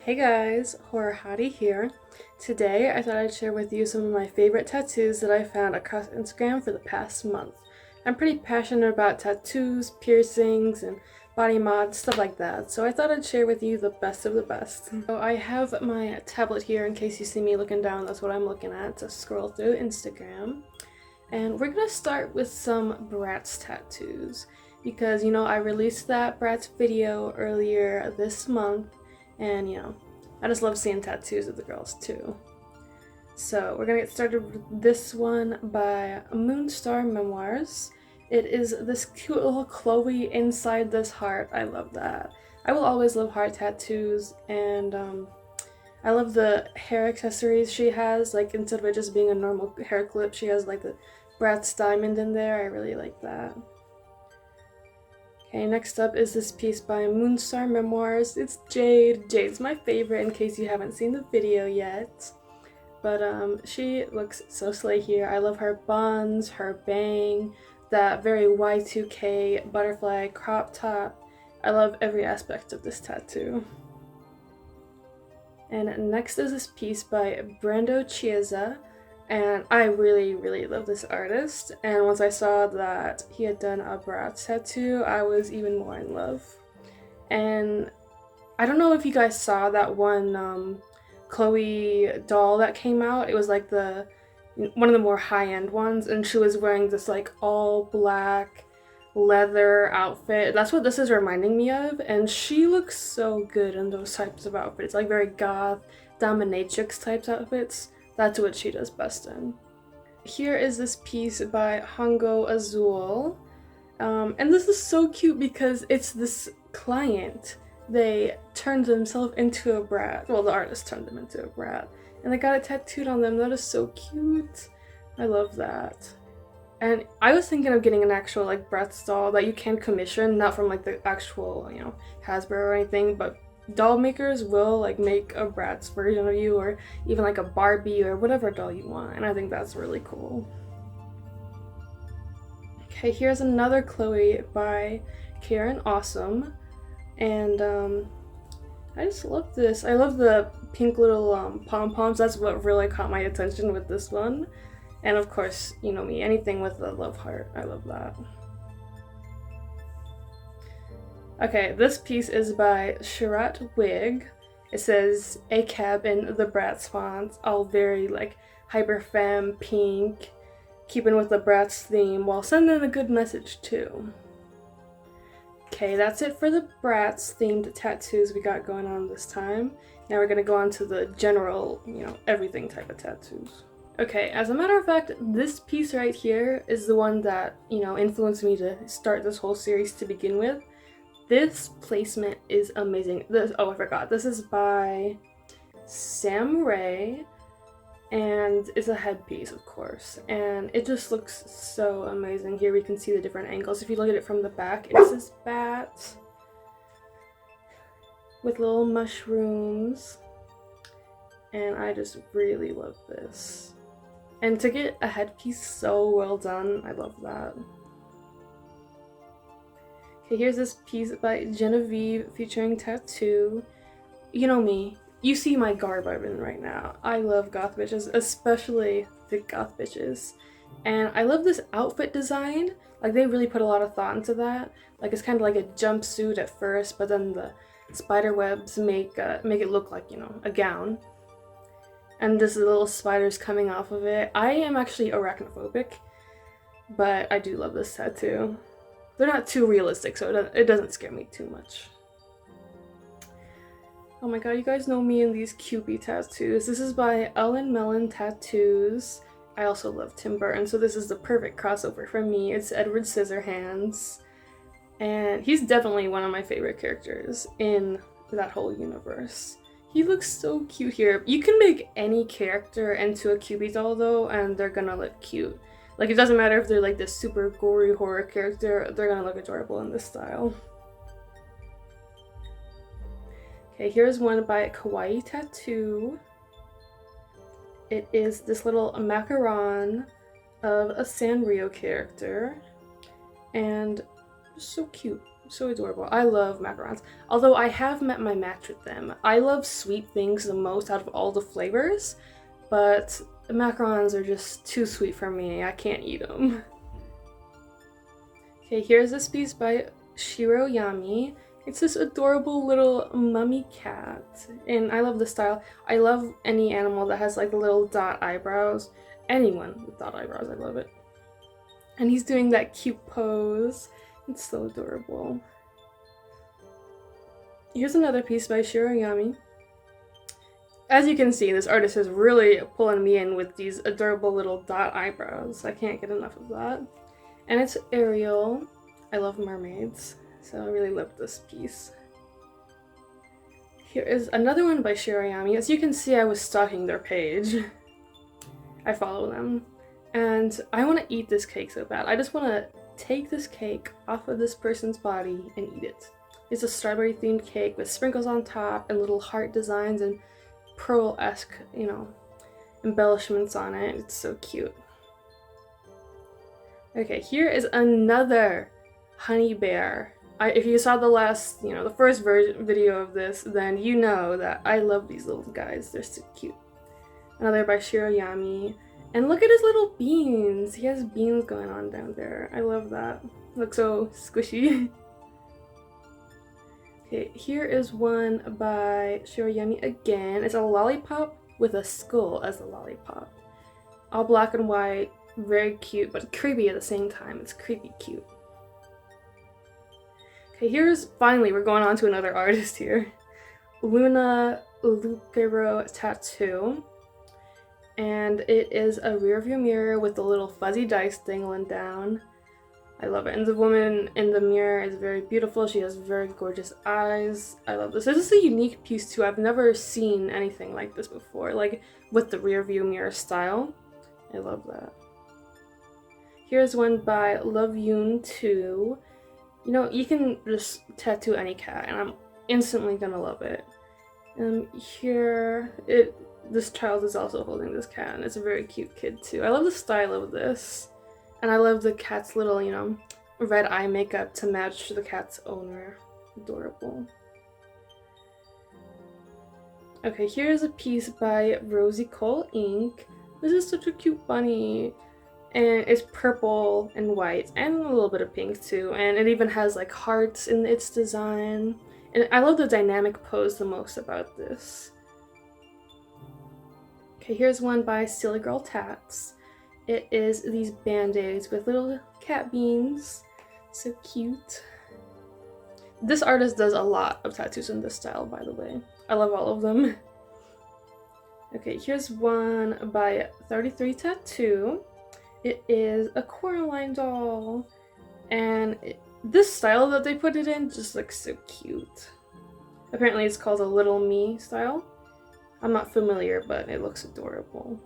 Hey guys, Horror Hottie here. Today I thought I'd share with you some of my favorite tattoos that I found across Instagram for the past month. I'm pretty passionate about tattoos, piercings, and body mods, stuff like that, so I thought I'd share with you the best of the best. So I have my tablet here in case you see me looking down, that's what I'm looking at to scroll through Instagram. And we're gonna start with some Bratz tattoos because I released that Bratz video earlier this month, and I just love seeing tattoos of the girls too. So we're gonna get started with this one by Moonstar Memoirs. It is this cute little Chloe inside this heart. I love that. I will always love heart tattoos, and I love the hair accessories she has. Like, instead of it just being a normal hair clip, she has like the Bratz diamond in there. I really like that. Okay, next up is this piece by Moonstar Memoirs. It's Jade. Jade's my favorite in case you haven't seen the video yet. But she looks so slay here. I love her buns, her bang, that very Y2K butterfly crop top. I love every aspect of this tattoo. And next is this piece by Brando Chiesa. And I really love this artist, and once I saw that he had done a Bratz tattoo, I was even more in love. And I don't know if you guys saw that one Chloe doll that came out. It was like one of the more high-end ones, and she was wearing this like all black leather outfit. That's what this is reminding me of, and she looks so good in those types of outfits, like very goth, dominatrix types outfits. That's what she does best in. Here is this piece by Hongo Azul. And this is so cute because it's this client. They turned themselves into a brat. Well, the artist turned them into a brat. And they got it tattooed on them. That is so cute. I love that. And I was thinking of getting an actual like Bratz doll that you can commission, not from like the actual, Hasbro or anything, but doll makers will like make a Bratz version of you, or even like a Barbie or whatever doll you want, and I think that's really cool. Okay, here's another Chloe by Karen Awesome, and I just love this. I love the pink little pom-poms. That's what really caught my attention with this one. And of course, you know me, anything with a love heart, I love that. Okay, this piece is by Shirat Wig. It says a cab in the Bratz fonts, all very like hyper femme pink, keeping with the Bratz theme while sending a good message too. Okay, that's it for the Bratz themed tattoos we got going on this time. Now we're gonna go on to the general, everything type of tattoos. Okay, as a matter of fact, this piece right here is the one that, influenced me to start this whole series to begin with. This placement is amazing. I forgot. This is by Sam Ray, and it's a headpiece, of course. And it just looks so amazing. Here we can see the different angles. If you look at it from the back, it's this bat with little mushrooms. And I just really love this. And to get a headpiece so well done, I love that. Okay, here's this piece by Genevieve featuring Tattoo. You know me. You see my garb I'm in right now. I love goth bitches, especially the goth bitches. And I love this outfit design. Like, they really put a lot of thought into that. Like, it's kind of like a jumpsuit at first, but then the spider webs make it look like, a gown. And this little spiders coming off of it. I am actually arachnophobic, but I do love this tattoo. They're not too realistic, so it doesn't scare me too much. Oh my god, you guys know me in these Cupid tattoos. This is by Ellen Mellon Tattoos. I also love Tim Burton, so this is the perfect crossover for me. It's Edward Scissorhands, and he's definitely one of my favorite characters in that whole universe. He looks so cute here. You can make any character into a Cupid doll though, and they're gonna look cute. Like, it doesn't matter if they're like this super gory horror character, they're gonna look adorable in this style. Okay, here's one by Kawaii Tattoo. It is this little macaron of a Sanrio character, and just so cute. So adorable. I love macarons. Although I have met my match with them. I love sweet things the most out of all the flavors, but the macarons are just too sweet for me. I can't eat them. Okay, here's this piece by Shiroyami. It's this adorable little mummy cat, and I love the style. I love any animal that has like the little dot eyebrows. Anyone with dot eyebrows, I love it. And he's doing that cute pose. It's so adorable. Here's another piece by Shiroyami. As you can see, this artist is really pulling me in with these adorable little dot eyebrows. I can't get enough of that. And it's Ariel. I love mermaids, so I really love this piece. Here is another one by Shiroyami. As you can see, I was stalking their page. I follow them. And I want to eat this cake so bad. I just want to take this cake off of this person's body and eat it. It's a strawberry themed cake with sprinkles on top and little heart designs and pearl-esque, you know, embellishments on it. It's so cute. Okay, here is another honey bear. If you saw the last, the first video of this, then you know that I love these little guys. They're so cute. Another by Shiroyami. And look at his little beans. He has beans going on down there. I love that. Looks so squishy. Okay, here is one by Shiroyami again. It's a lollipop with a skull as a lollipop. All black and white, very cute, but creepy at the same time. It's creepy cute. Okay, finally, we're going on to another artist here. Luna Lucero Tattoo. And it is a rear view mirror with the little fuzzy dice dangling down. I love it. And the woman in the mirror is very beautiful. She has very gorgeous eyes. I love this. This is a unique piece too. I've never seen anything like this before, like with the rear view mirror style. I love that. Here's one by Love Yoon 2. You can just tattoo any cat and I'm instantly gonna love it. This child is also holding this cat, and it's a very cute kid too. I love the style of this, and I love the cat's little, red eye makeup to match the cat's owner. Adorable. Okay, here's a piece by Rosie Cole Ink. This is such a cute bunny, and it's purple and white, and a little bit of pink too, and it even has like hearts in its design. And I love the dynamic pose the most about this. Okay, here's one by Silly Girl Tats. It is these band-aids with little cat beans. So cute. This artist does a lot of tattoos in this style, by the way. I love all of them. Okay, here's one by 33 Tattoo. It is a Coraline doll. And this style that they put it in just looks so cute. Apparently it's called a Little Me style. I'm not familiar, but it looks adorable.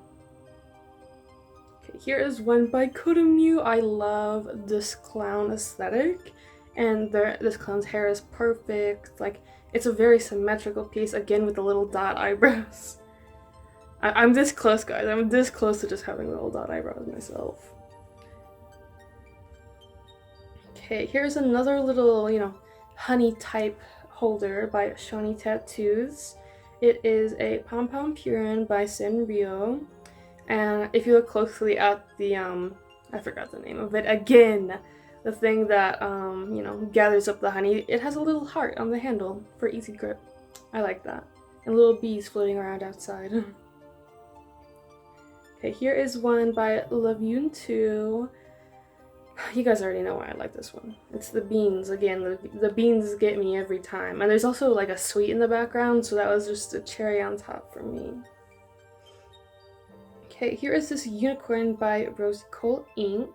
Okay, here is one by Kodomu. I love this clown aesthetic, and this clown's hair is perfect. Like, it's a very symmetrical piece, again with the little dot eyebrows. I'm this close, guys. I'm this close to just having little dot eyebrows myself. Okay, here's another little, honey type holder by Shoni Tattoos. It is a Pom Pom Purin by Senryo, and if you look closely at the, I forgot the name of it again, the thing that, gathers up the honey, it has a little heart on the handle for easy grip. I like that. And little bees floating around outside. Okay, here is one by Love Yoon 2. You guys already know why I like this one. It's the beans. Again, the beans get me every time. And there's also like a sweet in the background, so that was just a cherry on top for me. Okay, here is this unicorn by Rosie Cole Ink.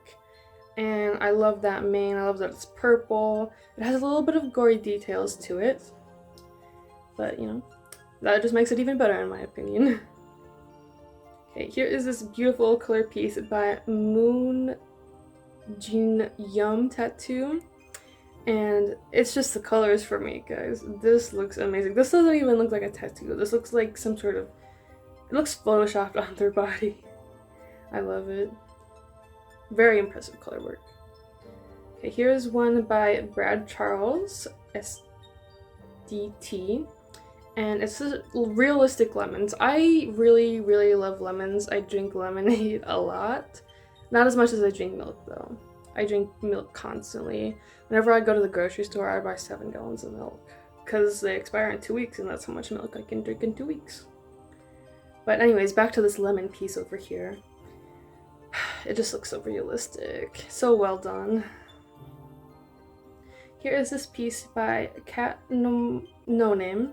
And I love that mane. I love that it's purple. It has a little bit of gory details to it. But, that just makes it even better in my opinion. Okay, here is this beautiful color piece by Moon Jin Yum Tattoo, and it's just the colors for me, guys. This looks amazing. This doesn't even look like a tattoo. This looks like some sort of, it looks photoshopped on their body. I love it. Very impressive color work. Okay, here's one by Brad Charles, SDT. And it's realistic lemons. I really, really love lemons. I drink lemonade a lot. Not as much as I drink milk, though. I drink milk constantly. Whenever I go to the grocery store, I buy 7 gallons of milk. Because they expire in 2 weeks, and that's how much milk I can drink in 2 weeks. But anyways, back to this lemon piece over here. It just looks so realistic. So well done. Here is this piece by Cat No Name.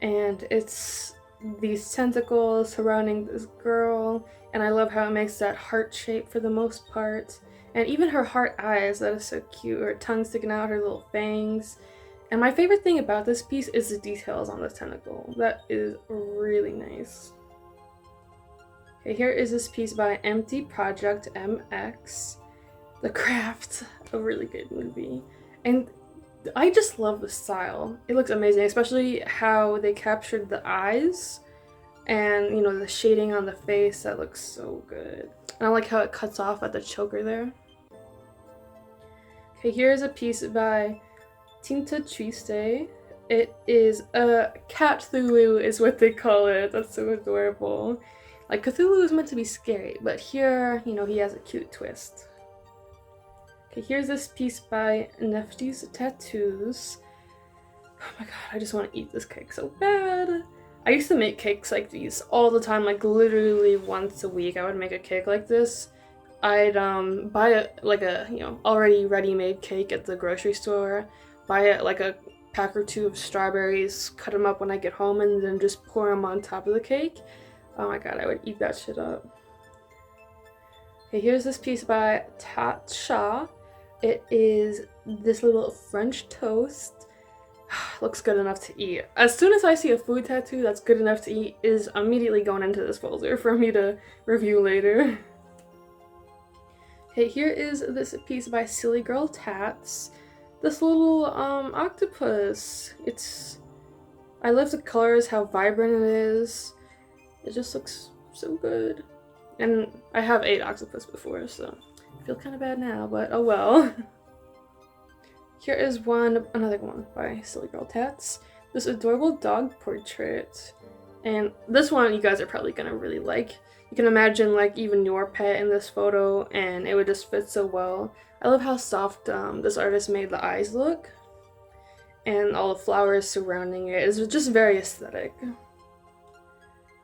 And it's these tentacles surrounding this girl, and I love how it makes that heart shape for the most part. And even her heart eyes, that is so cute. Her tongue sticking out, her little fangs. And my favorite thing about this piece is the details on the tentacle. That is really nice. Okay, here is this piece by Empty Project MX. The Craft, a really good movie. And I just love the style. It looks amazing, especially how they captured the eyes and, you know, the shading on the face. That looks so good. And I like how it cuts off at the choker there. Okay, here's a piece by Tinta Triste. It is a Cthulhu is what they call it. That's so adorable. Like, Cthulhu is meant to be scary, but here, you know, he has a cute twist. Okay, here's this piece by Nefty's Tattoos. Oh my god, I just want to eat this cake so bad. I used to make cakes like these all the time, like literally once a week I would make a cake like this. I'd buy a you know, already ready-made cake at the grocery store, buy like a pack or 2 of strawberries, cut them up when I get home, and then just pour them on top of the cake. Oh my god, I would eat that shit up. Okay, here's this piece by Tats. It is this little French toast. Looks good enough to eat. As soon as I see a food tattoo that's good enough to eat, is immediately going into this folder for me to review later. Okay, here is this piece by Silly Girl Tats. This little octopus. I love the colors, how vibrant it is. It just looks so good. And I have ate octopus before, so I feel kind of bad now, but oh well. Here is another one by Silly Girl Tats. This adorable dog portrait. And this one you guys are probably gonna really like. You can imagine like even your pet in this photo and it would just fit so well. I love how soft this artist made the eyes look. And all the flowers surrounding it. It's just very aesthetic.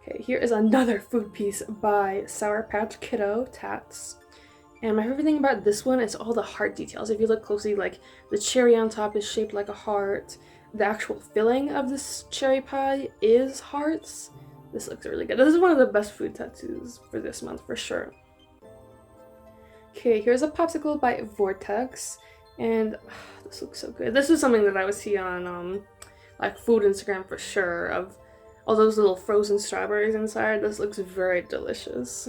Okay, here is another food piece by Sour Patch Kiddo Tats. And my favorite thing about this one is all the heart details. If you look closely, like the cherry on top is shaped like a heart. The actual filling of this cherry pie is hearts. This looks really good. This is one of the best food tattoos for this month for sure. Okay, here's a popsicle by Vortex. And this looks so good. This is something that I would see on like food Instagram for sure, of all those little frozen strawberries inside. This looks very delicious.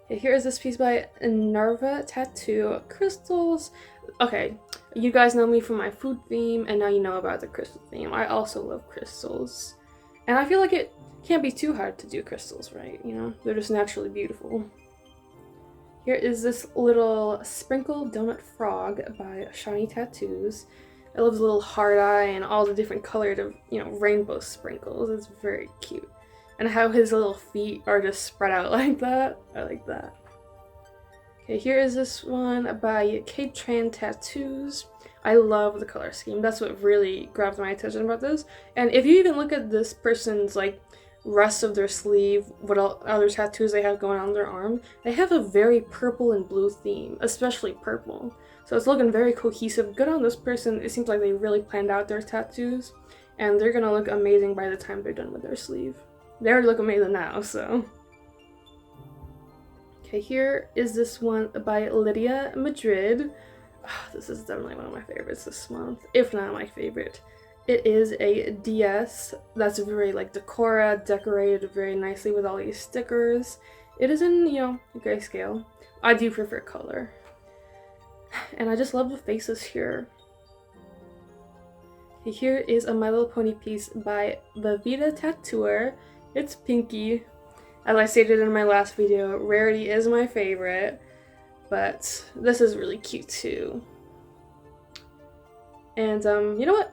Okay, here is this piece by Narva Tattoo Crystals. Okay, you guys know me from my food theme, and now you know about the crystal theme. I also love crystals. And I feel like it can't be too hard to do crystals, right? You know, they're just naturally beautiful. Here is this little sprinkle donut frog by Shiny Tattoos. I love the little heart eye and all the different colored, you know, rainbow sprinkles. It's very cute. And how his little feet are just spread out like that. I like that. Okay, here is this one by Kate Tran Tattoos. I love the color scheme. That's what really grabbed my attention about this. And if you even look at this person's like rest of their sleeve, what other tattoos they have going on their arm, they have a very purple and blue theme, especially purple. So it's looking very cohesive. Good on this person. It seems like they really planned out their tattoos, and they're gonna look amazing by the time they're done with their sleeve. They already look amazing now, so. Okay, here is this one by Lydia Madrid. Oh, this is definitely one of my favorites this month, if not my favorite. It is a DS that's very like decora, decorated very nicely with all these stickers. It is in, you know, grayscale. I do prefer color. And I just love the faces here. Okay, here is a My Little Pony piece by Vavita Tattooer. It's Pinky. As I stated in my last video, Rarity is my favorite. but this is really cute too. And you know what?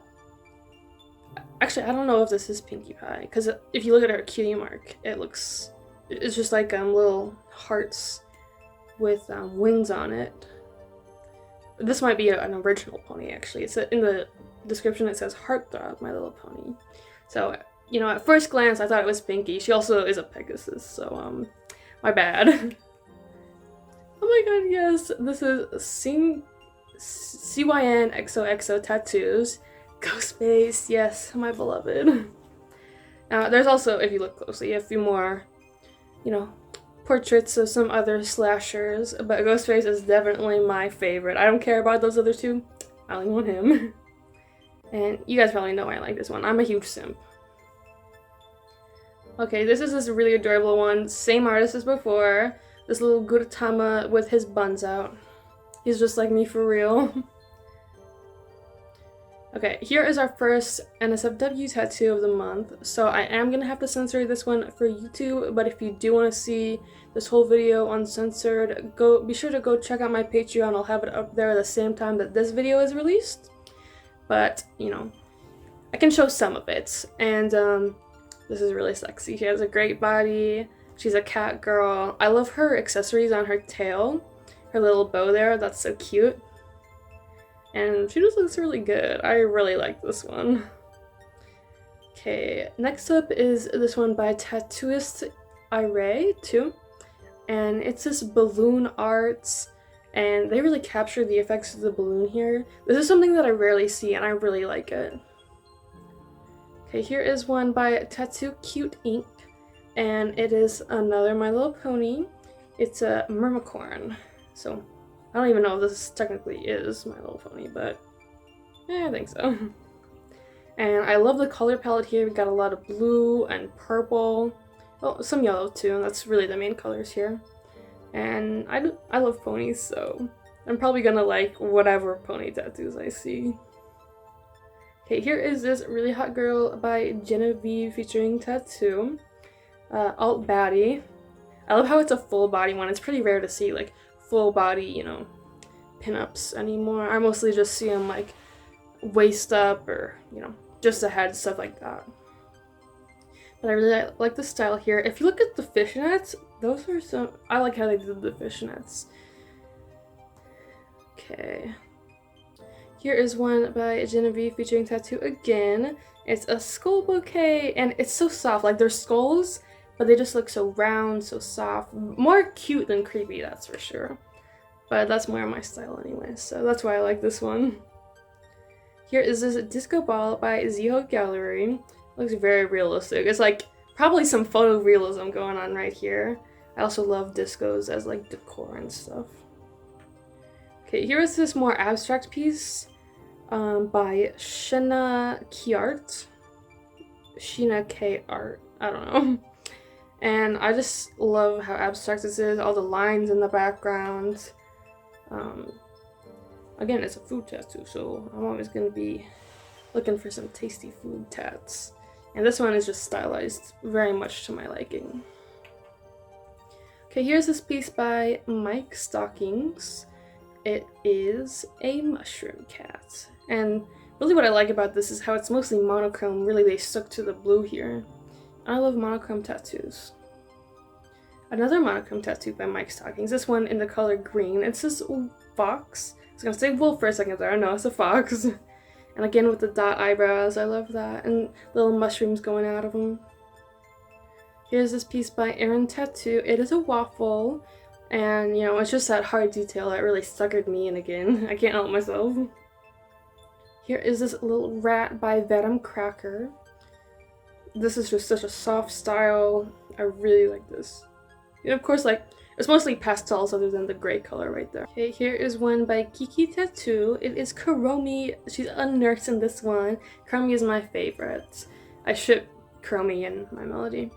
Actually, I don't know if this is Pinkie Pie, because if you look at her cutie mark, it's just like little hearts with wings on it. This might be an original pony, actually. It's in the description it says Heartthrob, My Little Pony. So, you know, at first glance, I thought it was Pinkie. She also is a Pegasus, so, my bad. Oh my god, yes! This is CYN XOXO Tattoos. Ghostface, yes, my beloved. Now, there's also, if you look closely, a few more, you know, portraits of some other slashers, but Ghostface is definitely my favorite. I don't care about those other two. I only want him. And you guys probably know I like this one. I'm a huge simp. Okay, this is this really adorable one. Same artist as before. This little Gudetama with his buns out. He's just like me for real. Okay, here is our first NSFW tattoo of the month. So I am going to have to censor this one for YouTube, but if you do want to see this whole video uncensored, be sure to go check out my Patreon. I'll have it up there at the same time that this video is released. But, you know, I can show some of it. And this is really sexy. She has a great body. She's a cat girl. I love her accessories on her tail. Her little bow there, that's so cute. And she just looks really good. I really like this one. Okay, next up is this one by Tattooist Ire too. And it's this balloon art, and they really capture the effects of the balloon here. This is something that I rarely see, and I really like it. Okay, here is one by Tattoo Cute Ink, and it is another My Little Pony. It's a Mermacorn. So I don't even know if this technically is My Little Pony, but I think so. And I love the color palette here. We got a lot of blue and purple. Oh, some yellow too, and that's really the main colors here. And I love ponies, so I'm probably gonna like whatever pony tattoos I see. Okay, here is this really hot girl by Genevieve featuring Tattoo. Alt Baddie. I love how it's a full body one. It's pretty rare to see like full body, you know, pinups anymore. I mostly just see them like waist up or, you know, just a head, stuff like that. But I really like the style here. If you look at the fishnets, those are some, I like how they did the fishnets. Okay. Here is one by Genevieve featuring Tattoo again. It's a skull bouquet, and it's so soft. Like, they're skulls, but they just look so round, so soft. More cute than creepy, that's for sure. But that's more my style anyway, so that's why I like this one. Here is this disco ball by Ziho Gallery. Looks very realistic. It's like probably some photorealism going on right here. I also love discos as like decor and stuff. Okay, here is this more abstract piece by Sheena K Art. I don't know. And I just love how abstract this is. All the lines in the background. Again, it's a food tattoo, so I'm always going to be looking for some tasty food tats. And this one is just stylized very much to my liking. Okay, here's this piece by Mike Stockings. It is a mushroom cat. And really what I like about this is how it's mostly monochrome. Really, they stuck to the blue here. I love monochrome tattoos. Another monochrome tattoo by Mike Stockings. This one in the color green. It's this fox. I was gonna say wolf for a second there. No, it's a fox. And again with the dot eyebrows. I love that. And little mushrooms going out of them. Here's this piece by Erin Tattoo. It is a waffle. And, you know, it's just that hard detail that really suckered me in again. I can't help myself. Here is this little rat by Venom Cracker. This is just such a soft style. I really like this. And of course, like, it's mostly pastels other than the gray color right there. Okay, here is one by Kiki Tattoo. It is Kuromi. She's a nurse in this one. Kuromi is my favorite. I ship Kuromi and My Melody.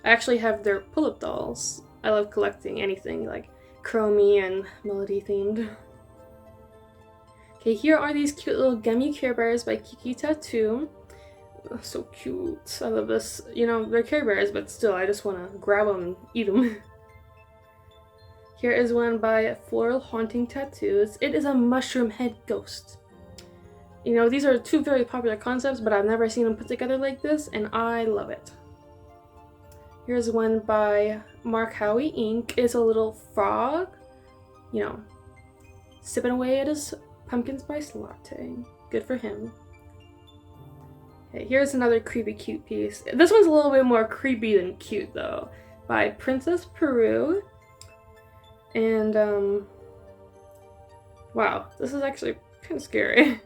I actually have their pull-up dolls. I love collecting anything like Kuromi and Melody themed. Okay, here are these cute little gummy Care Bears by Kiki Tattoo. Oh, so cute. I love this. You know, they're Care Bears, but still, I just want to grab them and eat them. Here is one by Floral Haunting Tattoos. It is a mushroom head ghost. You know, these are two very popular concepts, but I've never seen them put together like this, and I love it. Here's one by Mark Howie Inc. It's a little frog, you know, sipping away at his pumpkin spice latte. Good for him. Okay, here's another creepy cute piece. This one's a little bit more creepy than cute though, by Princess Peru. And wow, this is actually kind of scary.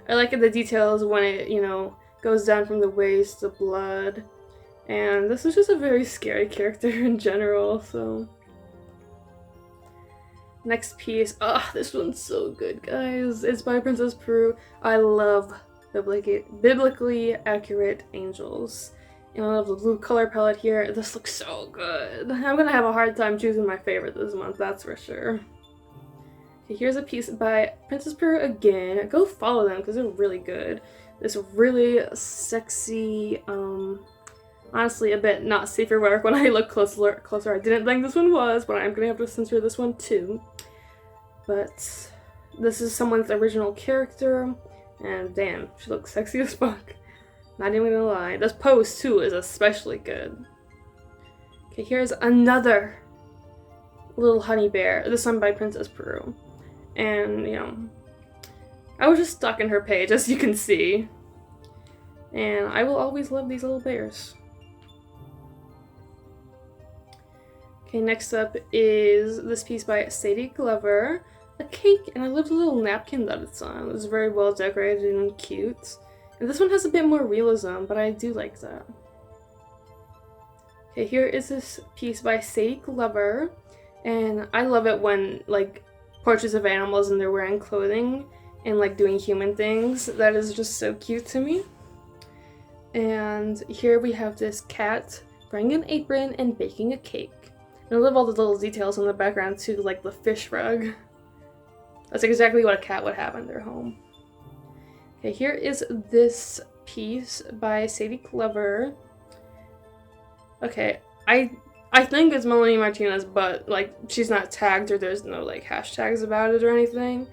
I like the details when it, you know, goes down from the waist, the blood. And this is just a very scary character in general, so. Next piece. Oh, this one's so good, guys. It's by Princess Peru. I love biblically accurate angels. And I love the blue color palette here. This looks so good. I'm gonna have a hard time choosing my favorite this month, that's for sure. Okay, here's a piece by Princess Peru again. Go follow them because they're really good. This really sexy, honestly a bit not safe for work when I look closer. I didn't think this one was, but I'm gonna have to censor this one too. But this is someone's original character, and damn, she looks sexy as fuck. Not even gonna lie. This pose too is especially good. Okay, here's another little honey bear. This one by Princess Peru. And, you know, I was just stuck in her page, as you can see. And I will always love these little bears. Okay, next up is this piece by Sadie Glover. A cake, and I love the little napkin that it's on. It's very well decorated and cute. And this one has a bit more realism, but I do like that. Okay, here is this piece by Sadie Glover. And I love it when, like, portraits of animals and they're wearing clothing and, like, doing human things. That is just so cute to me. And here we have this cat wearing an apron and baking a cake. And I love all the little details in the background too, like the fish rug. That's exactly what a cat would have in their home. Okay, here is this piece by Sadie Glover. Okay, I think it's Melanie Martinez, but like she's not tagged or there's no like hashtags about it or anything.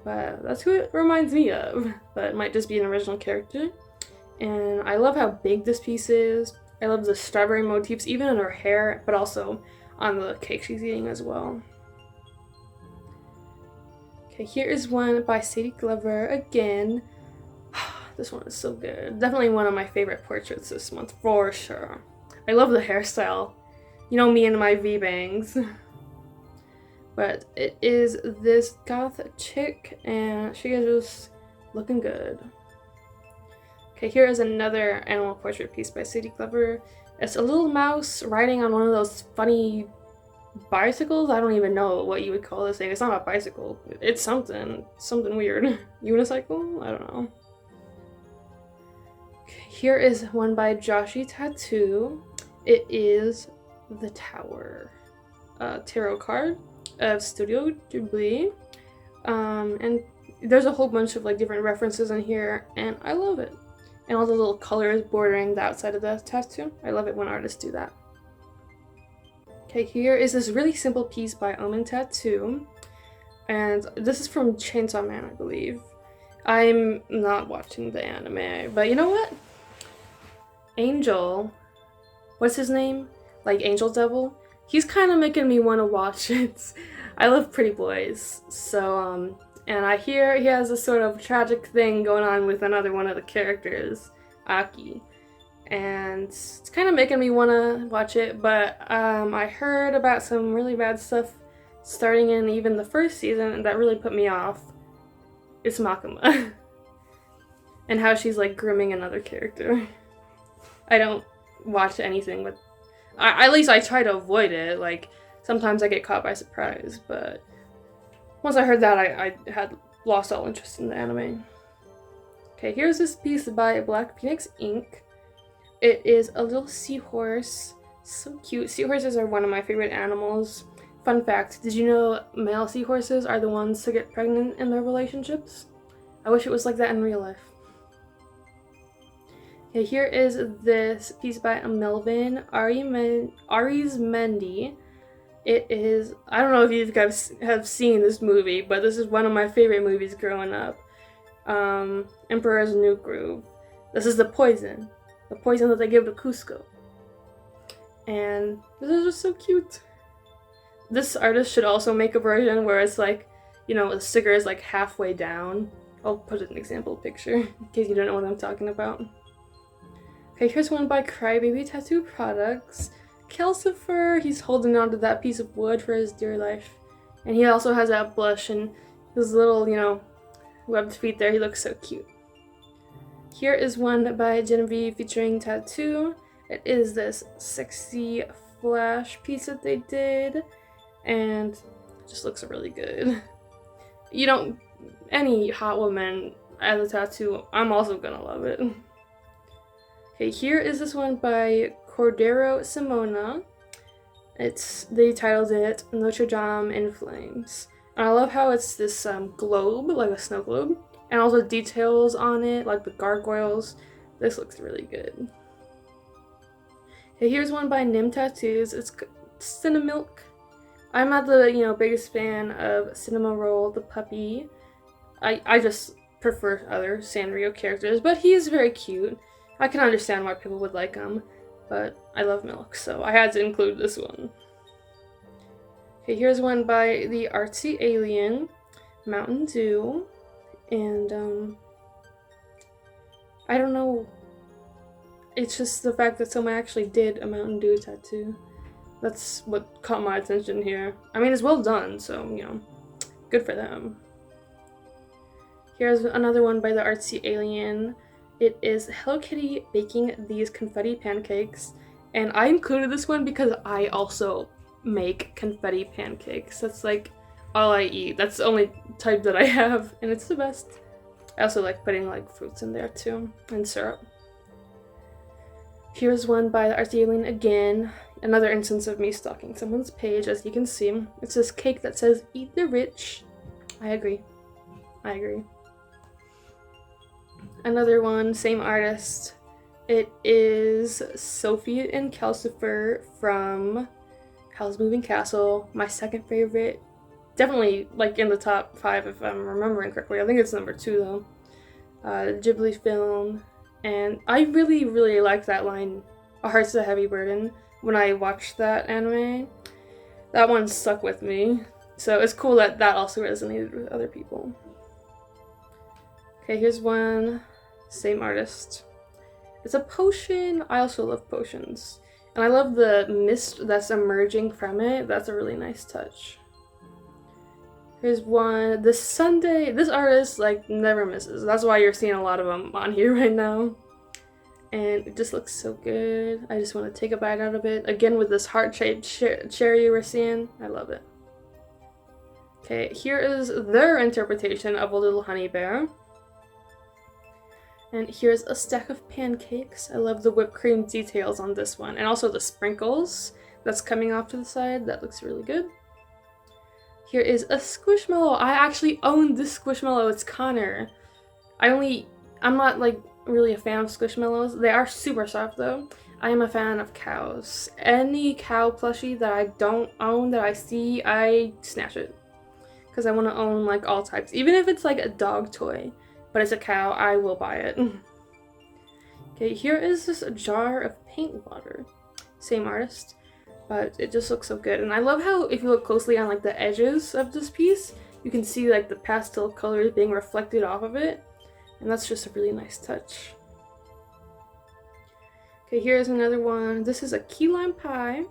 But that's who it reminds me of. But it might just be an original character. And I love how big this piece is. I love the strawberry motifs, even in her hair, but also on the cake she's eating as well. Okay, here is one by Sadie Glover again. This one is so good. Definitely one of my favorite portraits this month, for sure. I love the hairstyle. You know me and my V-bangs. But it is this goth chick, and she is just looking good. Okay, here is another animal portrait piece by Sadie Glover. It's a little mouse riding on one of those funny bicycles. I don't even know what you would call this thing. It's not a bicycle. It's something weird. Unicycle? I don't know. Okay, here is one by Joshi Tattoo. It is the Tower tarot card of Studio Ghibli. And there's a whole bunch of like different references in here, and I love it. And all the little colors bordering the outside of the tattoo. I love it when artists do that. Okay, here is this really simple piece by Omen Tattoo. And this is from Chainsaw Man, I believe. I'm not watching the anime, but you know what? Angel, what's his name? Like Angel Devil? He's kind of making me want to watch it. I love pretty boys, so, and I hear he has a sort of tragic thing going on with another one of the characters, Aki. And it's kind of making me want to watch it, but I heard about some really bad stuff starting in even the first season, and that really put me off. It's Makima. And how she's like grooming another character. I don't watch anything with... at least I try to avoid it. Like, sometimes I get caught by surprise, but once I heard that, I had lost all interest in the anime. Okay, here's this piece by Black Phoenix Inc. It is a little seahorse. So cute. Seahorses are one of my favorite animals. Fun fact, did you know male seahorses are the ones to get pregnant in their relationships? I wish it was like that in real life. Okay, here is this piece by Melvin Arizmendi. It is, I don't know if you guys have seen this movie, but this is one of my favorite movies growing up. Emperor's New Groove. This is the poison that they give to Cusco. And this is just so cute. This artist should also make a version where it's like, the sticker is like halfway down. I'll put an example picture in case you don't know what I'm talking about. Okay, here's one by Crybaby Tattoo Products. Calcifer, he's holding onto that piece of wood for his dear life. And he also has that blush and his little, webbed feet there. He looks so cute. Here is one by Genevieve featuring Tattoo. It is this sexy flash piece that they did. And it just looks really good. Any hot woman as a tattoo, I'm also gonna love it. Okay, here is this one by Cordero Simona. They titled it Notre Dame in Flames. And I love how it's this globe, like a snow globe, and all the details on it, like the gargoyles. This looks really good. Okay, here's one by Nim Tattoos. It's Cinnamilk. I'm not the biggest fan of Cinema Roll the puppy. I just prefer other Sanrio characters, but he is very cute. I can understand why people would like him, but I love Milk, so I had to include this one. Okay, here's one by the Artsy Alien, Mountain Dew, and I don't know, it's just the fact that someone actually did a Mountain Dew tattoo. That's what caught my attention here. I mean, it's well done, so, good for them. Here's another one by the Artsy Alien. It is Hello Kitty baking these confetti pancakes. And I included this one because I also make confetti pancakes. That's like all I eat. That's the only type that I have, and it's the best. I also like putting like fruits in there too, and syrup. Here's one by the Artsy Alien again. Another instance of me stalking someone's page, as you can see. It's this cake that says, "Eat the rich." I agree. Another one, same artist. It is Sophie and Calcifer from Howl's Moving Castle. My second favorite. Definitely like in the top 5 if I'm remembering correctly. I think it's number 2 though. Ghibli film. And I really, really liked that line, "A Heart's a Heavy Burden," when I watched that anime. That one stuck with me. So it's cool that that also resonated with other people. Okay, here's one. Same artist. It's a potion. I also love potions. And I love the mist that's emerging from it. That's a really nice touch. Here's one. This Sunday, this artist like never misses. That's why you're seeing a lot of them on here right now. And it just looks so good. I just want to take a bite out of it. Again with this heart-shaped cherry we're seeing. I love it. Okay, here is their interpretation of a little honey bear. And here's a stack of pancakes. I love the whipped cream details on this one. And also the sprinkles that's coming off to the side. That looks really good. Here is a Squishmallow. I actually own this Squishmallow. It's Connor. I'm not like really a fan of Squishmallows. They are super soft though. I am a fan of cows. Any cow plushie that I don't own that I see, I snatch it. Because I want to own like all types. Even if it's like a dog toy, but it's a cow, I will buy it. Okay, here is this jar of paint water. Same artist, but it just looks so good. And I love how if you look closely on like the edges of this piece, you can see like the pastel colors being reflected off of it. And that's just a really nice touch. Okay, here's another one. This is a key lime pie.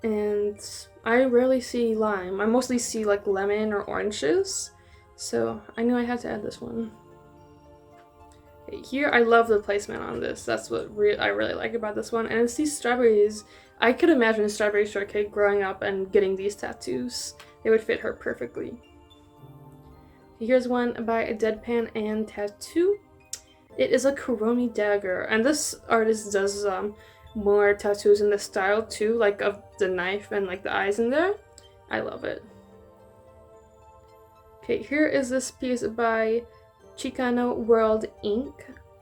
And I rarely see lime. I mostly see like lemon or orange juice. So I knew I had to add this one. Okay, here I love the placement on this. That's what I really like about this one. And it's these strawberries. I could imagine a strawberry shortcake growing up and getting these tattoos. They would fit her perfectly. Here's one by a Deadpan and Tattoo. It is a Kuroni dagger, and this artist does more tattoos in this style too, like of the knife and like the eyes in there. I love it. Okay, here is this piece by Chicano World Inc.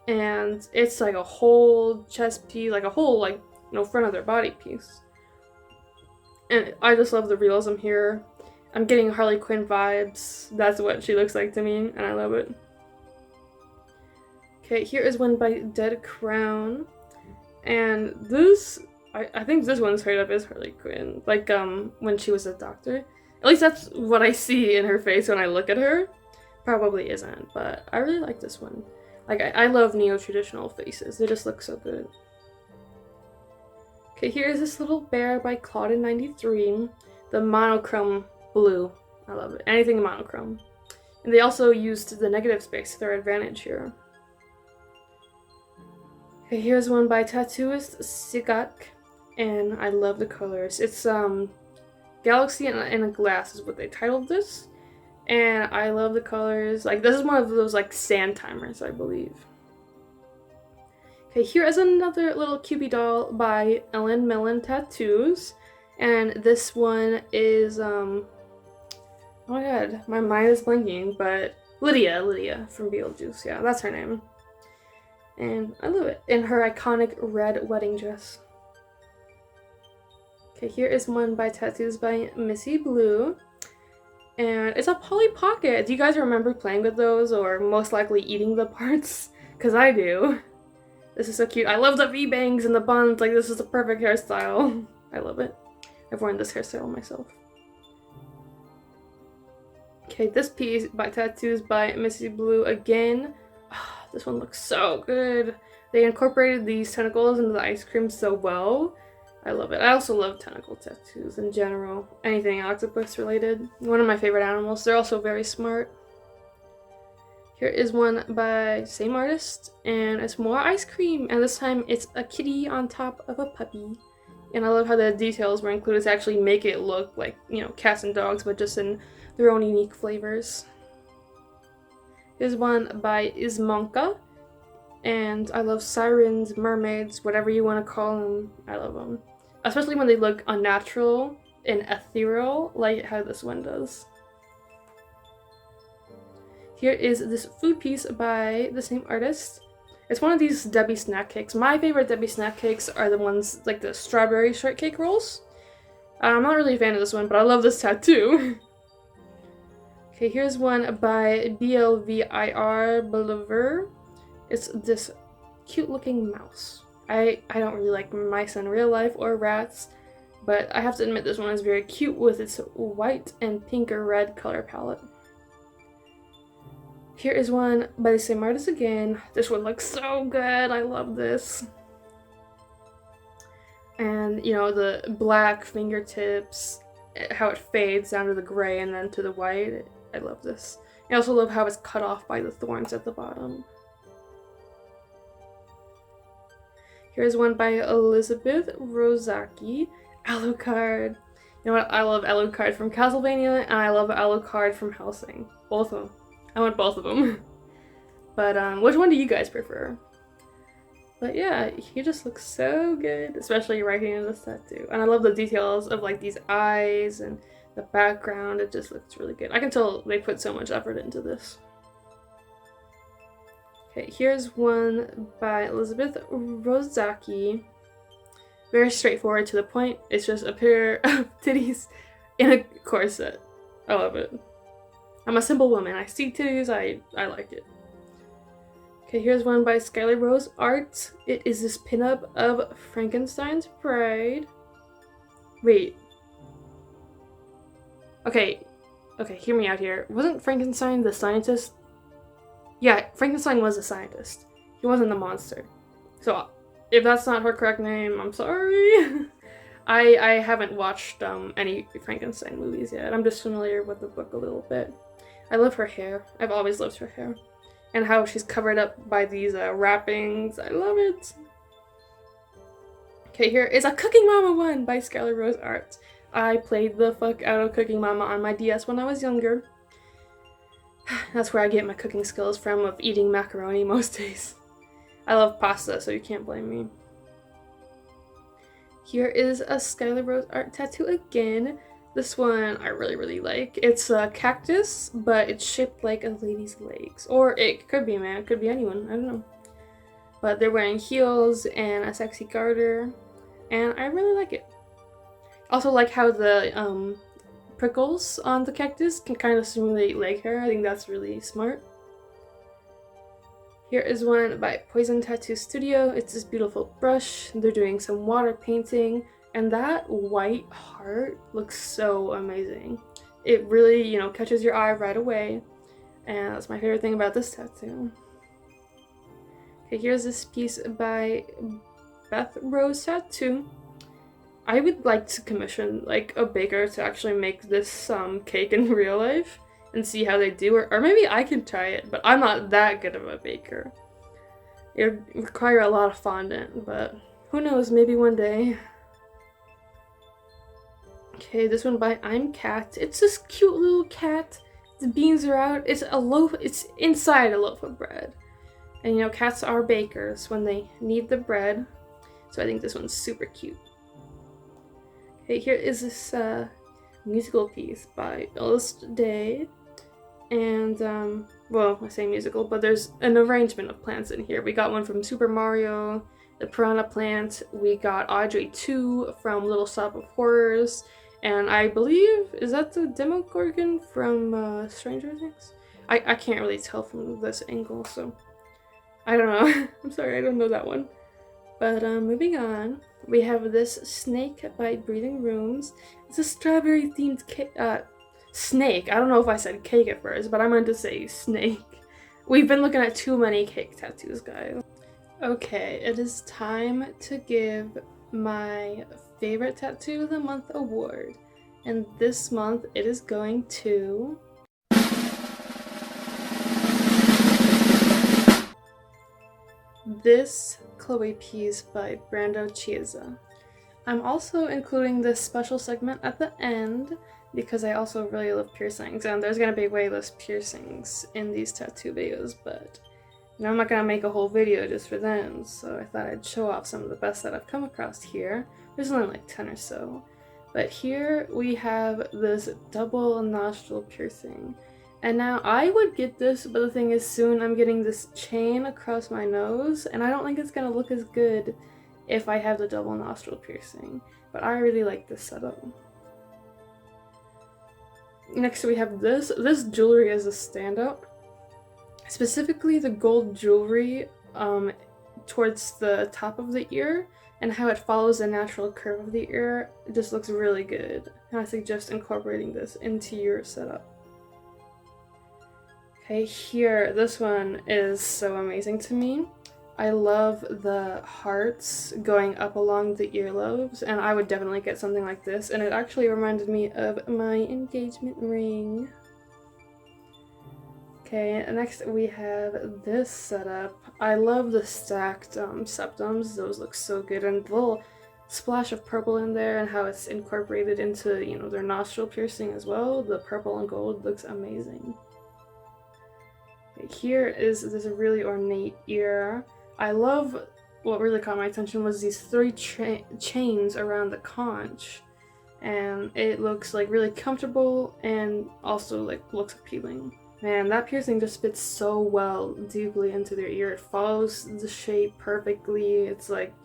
And it's like a whole chest piece, like a whole front of their body piece. And I just love the realism here. I'm getting Harley Quinn vibes. That's what she looks like to me, and I love it. Okay, here is one by Dead Crown. And this, I think this one straight up is Harley Quinn. Like, when she was a doctor. At least that's what I see in her face when I look at her. Probably isn't, but I really like this one. Like, I love neo-traditional faces. They just look so good. Okay, here's this little bear by Claudin93. The monochrome blue. I love it. Anything monochrome. And they also used the negative space to their advantage here. Okay, here's one by Tattooist Sigak. And I love the colors. It's Galaxy in a Glass is what they titled this. And I love the colors. Like, this is one of those, like, sand timers, I believe. Okay, here is another little Cupid doll by Ellen Mellon Tattoos. And this one is, oh my god, my mind is blanking, but Lydia from Beetlejuice. Yeah, that's her name. And I love it. In her iconic red wedding dress. Okay, here is one by Tattoos by Missy Blue. And it's a Polly Pocket. Do you guys remember playing with those or most likely eating the parts? Because I do. This is so cute. I love the V-bangs and the buns. Like, this is the perfect hairstyle. I love it. I've worn this hairstyle myself. Okay, this piece by Tattoos by Missy Blue again. Oh, this one looks so good. They incorporated these tentacles into the ice cream so well. I love it. I also love tentacle tattoos in general. Anything octopus related. One of my favorite animals. They're also very smart. Here is one by same artist, and it's more ice cream, and this time it's a kitty on top of a puppy. And I love how the details were included to actually make it look like, you know, cats and dogs, but just in their own unique flavors. Here's one by Ismonka, and I love sirens, mermaids, whatever you want to call them. I love them. Especially when they look unnatural and ethereal, like how this one does. Here is this food piece by the same artist. It's one of these Debbie snack cakes. My favorite Debbie snack cakes are the ones like the strawberry shortcake rolls. I'm not really a fan of this one, but I love this tattoo. Okay, here's one by BLVIR Believer. It's this cute looking mouse. I don't really like mice in real life or rats, but I have to admit this one is very cute with its white and pink or red color palette. Here is one by the same artist again. This one looks so good. I love this. And, you know, the black fingertips, how it fades down to the gray and then to the white. I love this. I also love how it's cut off by the thorns at the bottom. Here's one by Elizabeth Rozaki. Alucard. You know what? I love Alucard from Castlevania, and I love Alucard from Hellsing. Both of them. I want both of them. But which one do you guys prefer? But yeah, he just looks so good, especially right here in this tattoo. And I love the details of like these eyes and the background. It just looks really good. I can tell they put so much effort into this. Okay, here's one by Elizabeth Rozaki. Very straightforward to the point. It's just a pair of titties in a corset. I love it. I'm a simple woman. I see titties, I like it. Okay, here's one by Skylar Rose Art. It is this pinup of Frankenstein's Bride. Wait. Okay, hear me out here. Wasn't Frankenstein the scientist? Yeah, Frankenstein was a scientist. He wasn't the monster. So, if that's not her correct name, I'm sorry. I haven't watched any Frankenstein movies yet. I'm just familiar with the book a little bit. I love her hair. I've always loved her hair. And how she's covered up by these wrappings. I love it. Okay, here is a Cooking Mama one by Skylar Rose Art. I played the fuck out of Cooking Mama on my DS when I was younger. That's where I get my cooking skills from, of eating macaroni most days. I love pasta, so you can't blame me. Here is a Skylar Rose Art tattoo again. This one I really like. It's a cactus, but it's shaped like a lady's legs. Or it could be a man, it could be anyone, I don't know. But they're wearing heels and a sexy garter, and I really like it. Also like how the prickles on the cactus can kind of simulate leg hair. I think that's really smart. Here is one by Poison Tattoo Studio. It's this beautiful brush. They're doing some water painting, and that white heart looks so amazing. It really, you know, catches your eye right away, and that's my favorite thing about this tattoo. Okay, here's this piece by Beth Rose Tattoo. I would like to commission like a baker to actually make this cake in real life and see how they do, or maybe I can try it, but I'm not that good of a baker. It would require a lot of fondant, but who knows, maybe one day. Okay, this one by I'm Cat. It's this cute little cat. The beans are out. It's inside a loaf of bread. And you know, cats are bakers when they need the bread. So I think this one's super cute. Okay, here is this musical piece by Illust Day. And, well, I say musical, but there's an arrangement of plants in here. We got one from Super Mario, the Piranha Plant. We got Audrey 2 from Little Shop of Horrors. And I believe, is that the Demogorgon from Stranger Things? I can't really tell from this angle, so I don't know. I'm sorry, I don't know that one. But moving on, we have this snake by Breathing Rooms. It's a strawberry themed snake. I don't know if I said cake at first, but I meant to say snake. We've been looking at too many cake tattoos, guys. Okay, it is time to give my favorite tattoo of the month award. And this month it is going to this Chloe piece by Brando Chiesa. I'm also including this special segment at the end because I also really love piercings, and there's gonna be way less piercings in these tattoo videos, but you know, I'm not gonna make a whole video just for them, so I thought I'd show off some of the best that I've come across here. There's only like 10 or so. But here we have this double nostril piercing. And now I would get this, but the thing is soon I'm getting this chain across my nose, and I don't think it's gonna look as good if I have the double nostril piercing. But I really like this setup. Next we have this. This jewelry is a standout. Specifically the gold jewelry towards the top of the ear and how it follows the natural curve of the ear. It just looks really good. And I suggest incorporating this into your setup. Okay, here, this one is so amazing to me. I love the hearts going up along the earlobes, and I would definitely get something like this, and it actually reminded me of my engagement ring. Okay, next we have this setup. I love the stacked septums. Those look so good, and the little splash of purple in there and how it's incorporated into, you know, their nostril piercing as well. The purple and gold looks amazing. Okay, here is this really ornate ear. I love, what really caught my attention was these 3 chains around the conch, and it looks like really comfortable and also like looks appealing. Man, that piercing just fits so well deeply into their ear. It follows the shape perfectly. It's like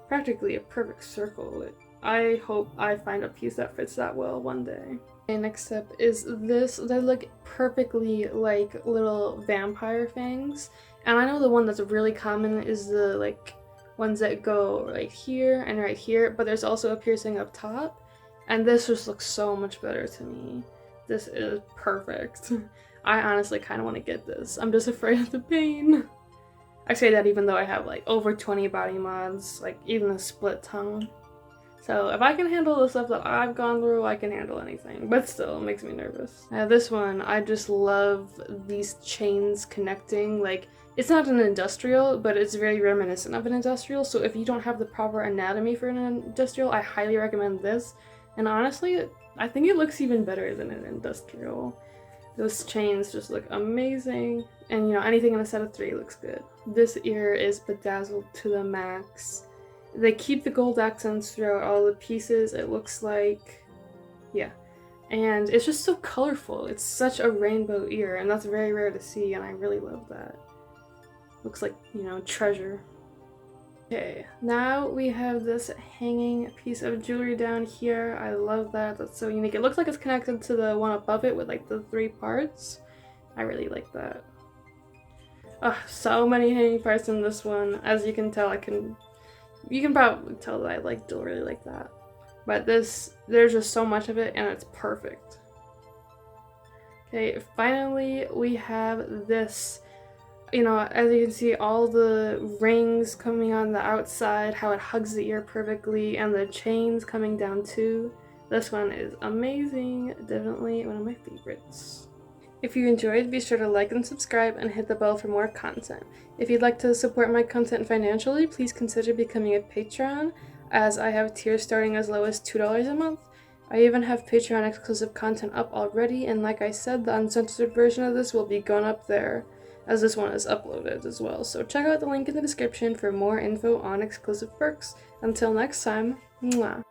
practically a perfect circle. I hope I find a piece that fits that well one day. Okay, next up is this. They look perfectly like little vampire fangs. And I know the one that's really common is the like ones that go right here and right here, but there's also a piercing up top. And this just looks so much better to me. This is perfect. I honestly kind of want to get this. I'm just afraid of the pain. I say that even though I have like over 20 body mods, like even a split tongue. So if I can handle the stuff that I've gone through, I can handle anything. But still, it makes me nervous. Now this one, I just love these chains connecting. Like, it's not an industrial, but it's very reminiscent of an industrial. So if you don't have the proper anatomy for an industrial, I highly recommend this. And honestly, I think it looks even better than an industrial. Those chains just look amazing. And you know, anything in a set of 3 looks good. This ear is bedazzled to the max. They keep the gold accents throughout all the pieces, it looks like. Yeah. And it's just so colorful. It's such a rainbow ear, and that's very rare to see, and I really love that. Looks like, you know, treasure. Okay, now we have this hanging piece of jewelry down here. I love that. That's so unique. It looks like it's connected to the one above it with like the 3 parts. I really like that. Oh, so many hanging parts in this one. As you can tell, you can probably tell that I like jewelry like that. But there's just so much of it and it's perfect. Okay, finally we have this, as you can see, all the rings coming on the outside, how it hugs the ear perfectly, and the chains coming down too. This one is amazing, definitely one of my favorites. If you enjoyed, be sure to like and subscribe and hit the bell for more content. If you'd like to support my content financially, please consider becoming a patron, as I have tiers starting as low as $2 a month. I even have Patreon exclusive content up already, and like I said, the uncensored version of this will be gone up there, as this one is uploaded as well. So check out the link in the description for more info on exclusive perks. Until next time, mwah!